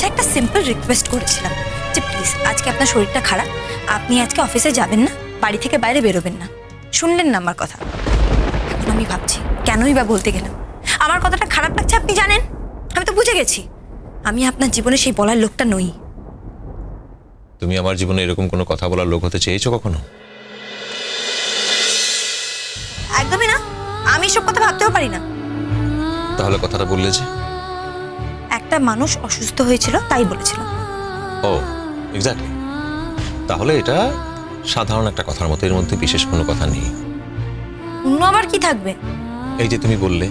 আচ্ছা, একটা simple request করেছিলাম যে প্লিজ আজকে আপনার শরীরটা খারাপ, আপনি আজকে অফিসে যাবেন না, বাড়ি থেকে বাইরে বেরোবেন না। শুনলেন না আমার কথা? এখন আমি ভাবছি কেনই বা বলতে গেলাম। আমার কথাটা খারাপ লাগছে আপনি জানেন, আমি তো বুঝে গেছি আমি আপনার জীবনে সেই বলার লোকটা নই। তুমি আমার জীবনে এরকম কোনো কথা বলার লোক হতে চেয়েছো কখনো? একদমই না, আমি এসব কথা ভাবতেও পারি না। তাহলে কথাটা বললে যে? একটা মানুষ অসুস্থ হয়েছিল তাই বলেছিলাম। ও এক্স্যাক্টলি, তাহলে এটা সাধারণ একটা কথার মতো, এর মধ্যে বিশেষ কোনো কথা নেই। অন্য আবার কি থাকবে? এই যে তুমি বললে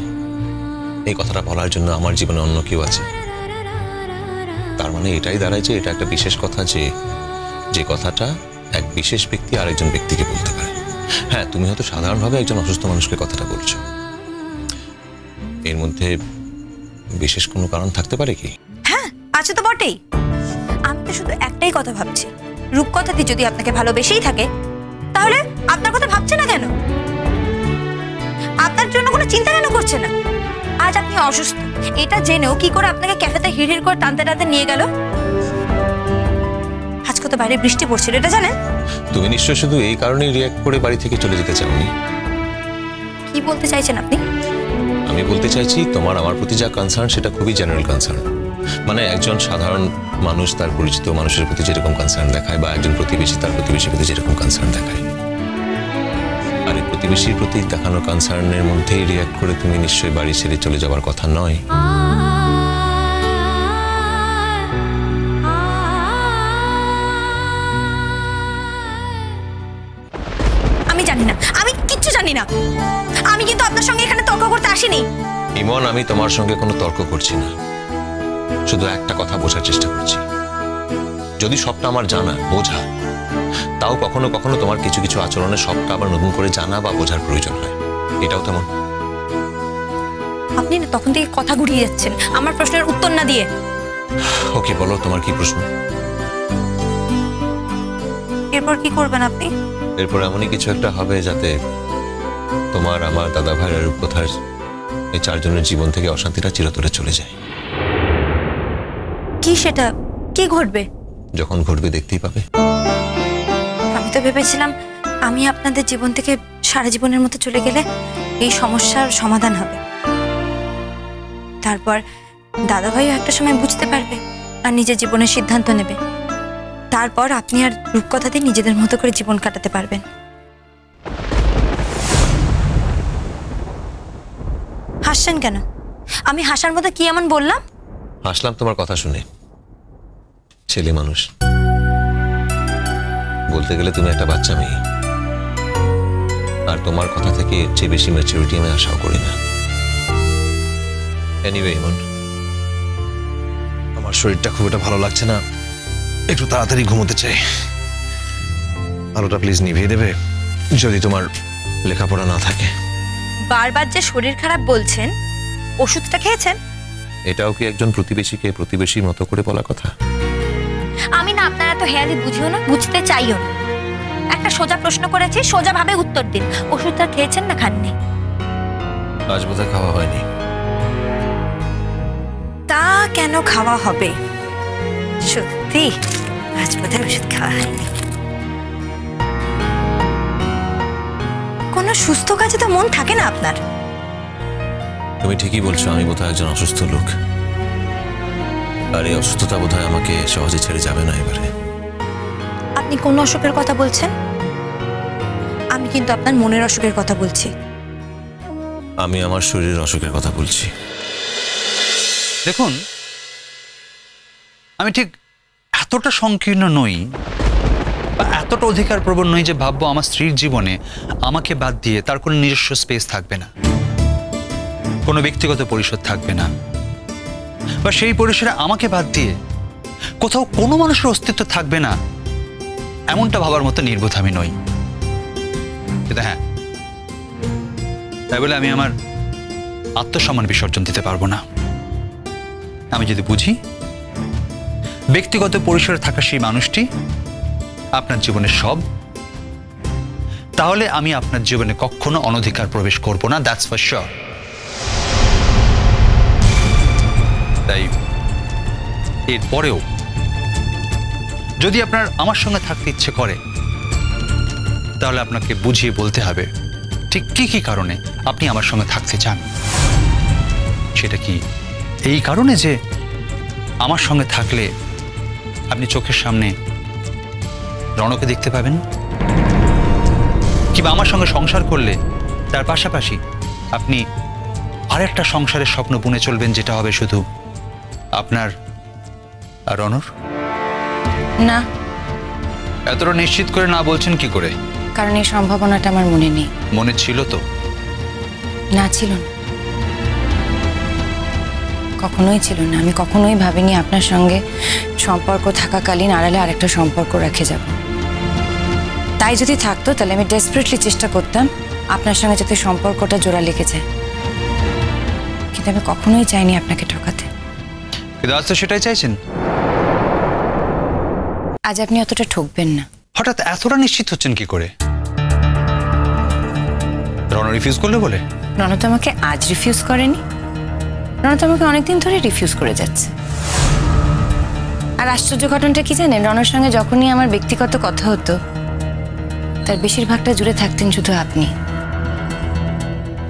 এই কথাটা বলার জন্য আমার জীবনে অন্য কেউ আছে, তার মানে এটাই দাঁড়ায় যে এটা একটা বিশেষ কথা, যে কথাটা এক বিশেষ ব্যক্তি আরেকজন ব্যক্তিকে বলতে পারে। হ্যাঁ, তুমি হয়তো সাধারণভাবে একজন অসুস্থ মানুষকে কথাটা বলছো, এর মধ্যে বিশেষ কোনো কারণ থাকতে পারে কি? হ্যাঁ আছে তো বটেই। আমি তো শুধু একটাই কথা ভাবছি, রূপকথাটি যদি আপনাকে ভালোবেসেই থাকে তাহলে আপনার কথা ভাবছে না কেন? আপনার জন্য কোনো চিন্তা কেন করছে না? আজ আপনি অসুস্থ এটা জেনেও কি করে আপনাকে ক্যাফেতে হিড় করে টানতে টানতে নিয়ে গেল? আজকে তো বাইরে বৃষ্টি পড়ছিল, এটা জানেন? তুমি নিশ্চয় শুধু এই কারণেই রিঅ্যাক্ট করে বাড়ি থেকে চলে যেতে চাওনি। কি বলতে চাইছেন আপনি? আমি বলতে চাইছি তোমার আমার প্রতি যা কনসার্ন সেটা খুবই জেনারেল কনসার্ন। মানে একজন সাধারণ মানুষ তার পরিচিত মানুষের প্রতি যেরকম কনসার্ন দেখায়, বা একজন প্রতিবেশী তার প্রতিবেশীর প্রতি যেরকম কনসার্ন দেখায়, আর এই প্রতিবেশীর প্রতি দেখানো কনসার্নের মধ্যেই রিঅ্যাক্ট করে তুমি নিশ্চয়ই বাড়ি ছেড়ে চলে যাওয়ার কথা নয়। আমি জানি না, আমি কিচ্ছু জানি না। আমি কিন্তু আপনার সঙ্গে এখানে তর্ক করতে আসিনি। ইমন, আমি তোমার সঙ্গে কোনো তর্ক করছি না, শুধু একটা কথা বোঝার চেষ্টা করছি। যদি সবটা আমার জানা বোঝা, তাও কখনো কখনো তোমার কিছু কিছু আচরণে সবটা আবার নতুন করে জানা বা বোঝার প্রয়োজন হয়, এটাও তেমন। আপনি না তখন থেকে কথা ঘুরিয়ে যাচ্ছেন আমার প্রশ্নের উত্তর না দিয়ে। ওকে বলো, তোমার কি প্রশ্ন? এরপর কি করবেন আপনি? এরপর এমনই কিছু একটা হবে যাতে তোমার, আমার, দাদা ভাই আর রূপকথার এই চারজনের জীবন থেকে অশান্তিটা চিরতরে চলে যায়। কি সেটা? কি ঘটবে? যখন ঘটবে দেখতেই পাবে। আমি তো ভেবেছিলাম আমি আপনাদের জীবন থেকে সারা জীবনের মতো চলে গেলে এই সমস্যার সমাধান হবে। তারপর দাদা ভাইও একটা সময় বুঝতে পারবে আর নিজের জীবনের সিদ্ধান্ত নেবে। তারপর আপনি আর রূপকথাতে নিজেদের মতো করে জীবন কাটাতে পারবেন। হাসছেন কেন? আমি হাসার মতো কি এমন বললাম? হাসলাম তোমার কথা শুনে। ছেলে মানুষ, বলতে গেলে তুমি একটা বাচ্চা মেয়ে, আর তোমার কথা থেকে এর চেয়ে বেশি ম্যাচুরিটি আমি আশাও করি না। এনিওয়ে ইমন, আমার শরীরটা খুব একটা ভালো লাগছে না, একটু তাড়াতাড়ি ঘুমোতে চাই। আলোটা প্লিজ নিভিয়ে দেবে যদি তোমার লেখাপড়া না থাকে। বারবার যে শরীর খারাপ বলছেন, ওষুধটা খেয়েছেন? এটাও কি একজন প্রতিবেশীকে প্রতিবেশীর মতো করে বলা কথা? আমি না আপনারা তো হেয়ালি বুঝিও না, বুঝতে চাইও না। একটা সোজা প্রশ্ন করেছি, সোজা ভাবে উত্তর দিন। ওষুধটা খেয়েছেন না খাননি? আজ বোধহয় খাওয়া হয়নি। তা কেন খাওয়া হবে? সত্যি আজ বোধহয় ওষুধ খাওয়া হয়নি। কোনো সুস্থ কাজে তো মন থাকে না আপনার। তুমি ঠিকই বলছো, আমি বোধহয় একজন অসুস্থ লোক, আর এই অসুস্থতা বোধহয় আমাকে সহজে ছেড়ে যাবে না এবারে। আপনি কোন অসুখের কথা বলছেন? আমি কিন্তু আপনার মনের অসুখের কথা বলছি। আমি আমার শরীরের অসুখের কথা বলছি। দেখুন, আমি ঠিক এতটা সংকীর্ণ নই বা এতটা অধিকার প্রবণ নই যে ভাববো আমার স্ত্রীর জীবনে আমাকে বাদ দিয়ে তার কোনো নিজস্ব স্পেস থাকবে না, কোনো ব্যক্তিগত পরিসর থাকবে না, বা সেই পরিসরে আমাকে বাদ দিয়ে কোথাও কোনো মানুষের অস্তিত্ব থাকবে না, এমনটা ভাবার মতো নির্বোধ আমি নই। কিন্তু হ্যাঁ, তাই বলে আমি আমার আত্মসম্মান বিসর্জন দিতে পারবো না। আমি যদি বুঝি ব্যক্তিগত পরিসরে থাকা সেই মানুষটি আপনার জীবনের সব, তাহলে আমি আপনার জীবনে কখনো অনধিকার প্রবেশ করব না, দ্যাটস ফর শিওর। তাই এরপরেও যদি আপনার আমার সঙ্গে থাকতে ইচ্ছে করে তাহলে আপনাকে বুঝিয়ে বলতে হবে ঠিক কি কি কারণে আপনি আমার সঙ্গে থাকতে চান। সেটা কি এই কারণে যে আমার সঙ্গে থাকলে আপনি চোখের সামনে রণকে দেখতে পাবেন, কিংবা আমার সঙ্গে সংসার করলে তার পাশাপাশি আপনি আরেকটা সংসারের স্বপ্ন বুনে চলবেন, যেটা হবে শুধু আপনার আর রণর? না। এতটা নিশ্চিত করে না বলছেন কি করে? কারণ এই সম্ভাবনাটা আমার মনে নেই। মনে ছিল তো? না, ছিল না, কখনোই ছিল না। আমি কখনোই ভাবিনি আপনার সঙ্গে সম্পর্ক থাকাকালীন আড়ালে আরেকটা সম্পর্ক রেখে যাব। তাই যদি থাকতো তাহলে আমি ডেসপারেটলি চেষ্টা করতাম আপনার সঙ্গে যাতে সম্পর্কটা জোড়া লেগে যায়, কিন্তু আমি কখনোই চাইনি আপনাকে ঠকাতে। কিন্তু আজ তো সেটাই চাইছেন। আজ আপনি অতটা ঠকবেন না। হঠাৎ এতটা নিশ্চিত হচ্ছেন কি করে? রণ রিফিউজ করলে বলে? রণ তো আমাকে আজ রিফিউজ করেনি, রণ তো আমাকে অনেকদিন ধরে রিফিউজ করে যাচ্ছে। আর আশ্চর্য ঘটনাটা কি জানেন, রণের সঙ্গে যখনই আমার ব্যক্তিগত কথা হতো তার বেশিরভাগটা জুড়ে থাকতেন শুধু আপনি।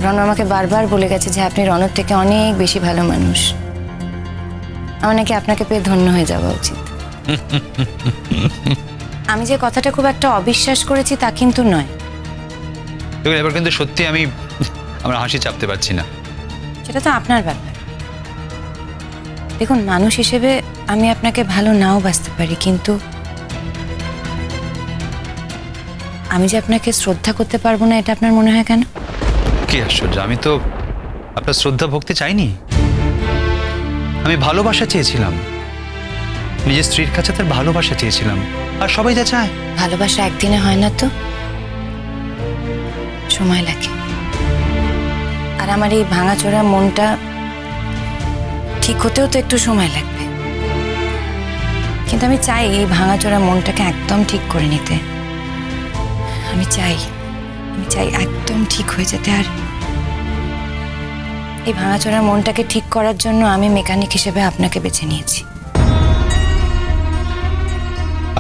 রণ আমাকে বারবার বলে গেছে যে আপনি রণর থেকে অনেক বেশি ভালো মানুষ। আমার নাকি আপনাকে পেয়ে ধন্য হয়ে যাওয়া উচিত। আমি যে কথাটা খুব একটা অবিশ্বাস করেছি তা কিন্তু নয়। এবার কিন্তু সত্যি আমার হাসি চাপতে পারছি না। সেটা তো আপনার ব্যাপার। দেখুন, মানুষ হিসেবে আমি আপনাকে ভালো নাও বাসতে পারি, কিন্তু আমি যে আপনাকে শ্রদ্ধা করতে পারবো না এটা আপনার মনে হয় কেন? কি আশ্চর্য, আমি তো আপনার শ্রদ্ধা ভক্তি চাইনি। আমি ভালোবাসা চেয়েছিলাম, নিজের স্ত্রীর কাছে তার ভালোবাসা চেয়েছিলাম। আর সবাই যা চায়। ভালোবাসা একদিনে হয় না তো, সময় লাগে। আর আমার এই ভাঙাচোরা মনটা ঠিক হতেও তো একটু সময় লাগবে। কিন্তু আমি চাই এই ভাঙাচোরা মনটাকে একদম ঠিক করে নিতে। আমি চাই একদম ঠিক হয়ে যেতে। আর এই ভাঙাচোরা মনটাকে ঠিক করার জন্য আমি মেকানিক হিসেবে আপনাকে বেছে নিয়েছি।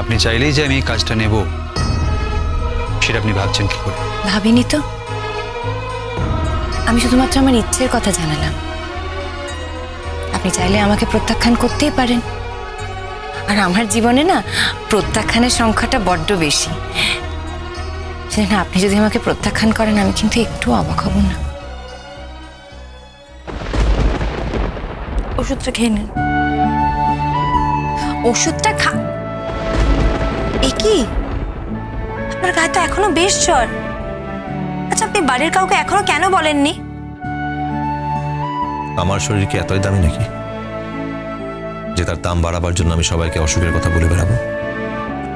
আপনি চাইলেই যে আমি এই কাজটা নেব সেটা আপনি ভাবছেন কি করে? ভাবিনি তো। আমি শুধুমাত্র আমার ইচ্ছের কথা জানালাম। আপনি চাইলে আমাকে প্রত্যাখ্যান করতেই পারেন। আর আমার জীবনে না প্রত্যাখ্যানের সংখ্যাটা বড্ড বেশি। সেজন্য আপনি যদি আমাকে প্রত্যাখ্যান করেন আমি কিন্তু একটু অবাক হব না। ওষুধটা খেয়ে নিন। ওষুধটা খা। এ কি, আপনার গায়ে তো এখনো বেশ জ্বর। আচ্ছা, আপনি বাড়ির কাউকে এখনো কেন বলেননি? আমার শরীর কি এতই দামি নাকি যে তার দাম বাড়াবার জন্য আমি সবাইকে অসুখের কথা বলে বেড়াবো?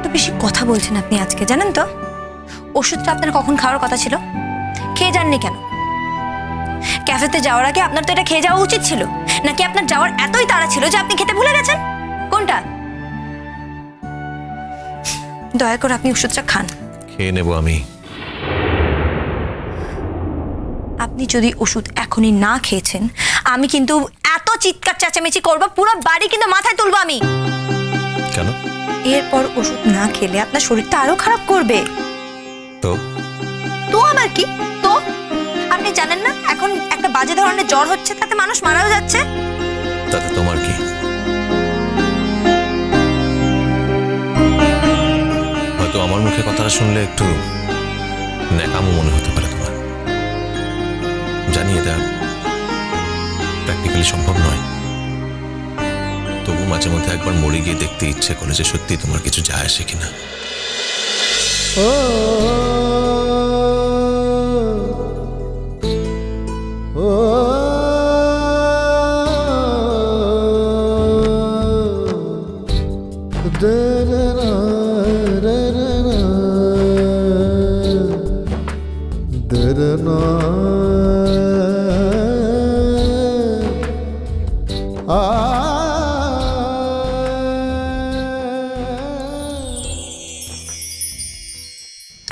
তো বেশি কথা বলছেন আপনি আজকে, জানেন তো? ওষুধটা আপনার কখন খাওয়ার কথা ছিল? খেয়ে যাননি কেন? ক্যাফেতে যাওয়ার আগে আপনার তো এটা খেয়ে যাওয়া উচিত ছিল, নাকি আপনার যাওয়ার এতই তাড়া ছিল যে আপনি খেতে ভুলে গেছেন? কোনটা? দয়া করে আপনি ওষুধটা খান। খেয়ে নেব আমি। আপনি যদি ওষুধ এখনই না খেয়েছেন আমি কিন্তু এত চিৎকার চেঁচামেচি করবো, পুরো বাড়ি কিন্তু মাথায় তুলবো আমি। কেন? এরপর ওষুধ না খেলে আপনার শরীরটা আরো খারাপ করবে। তো আমার কি? তো আপনি জানেন না এখন একটা বাজে ধরনের জ্বর হচ্ছে, তাতে মানুষ মারাও যাচ্ছে। তাতে তোমার কি? হয়তো আমার মুখে কথাটা শুনলে একটু ন্যাকামো মনে হতে পারে তোমার, জানি এটা প্র্যাকটিক্যালি সম্ভব নয়। তবু মাঝে মধ্যে একবার মরে গিয়ে দেখতে ইচ্ছে করে যে সত্যি তোমার কিছু যায় আসে কিনা।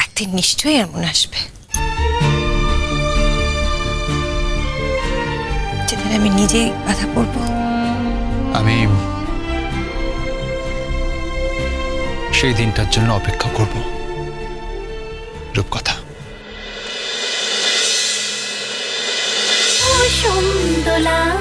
একদিন নিশ্চয়ই এমন আসবে যেদিন আমি নিজেই বাধা পড়বো। আমি সেই দিনটার জন্য অপেক্ষা করব। রূপকথা। দোলা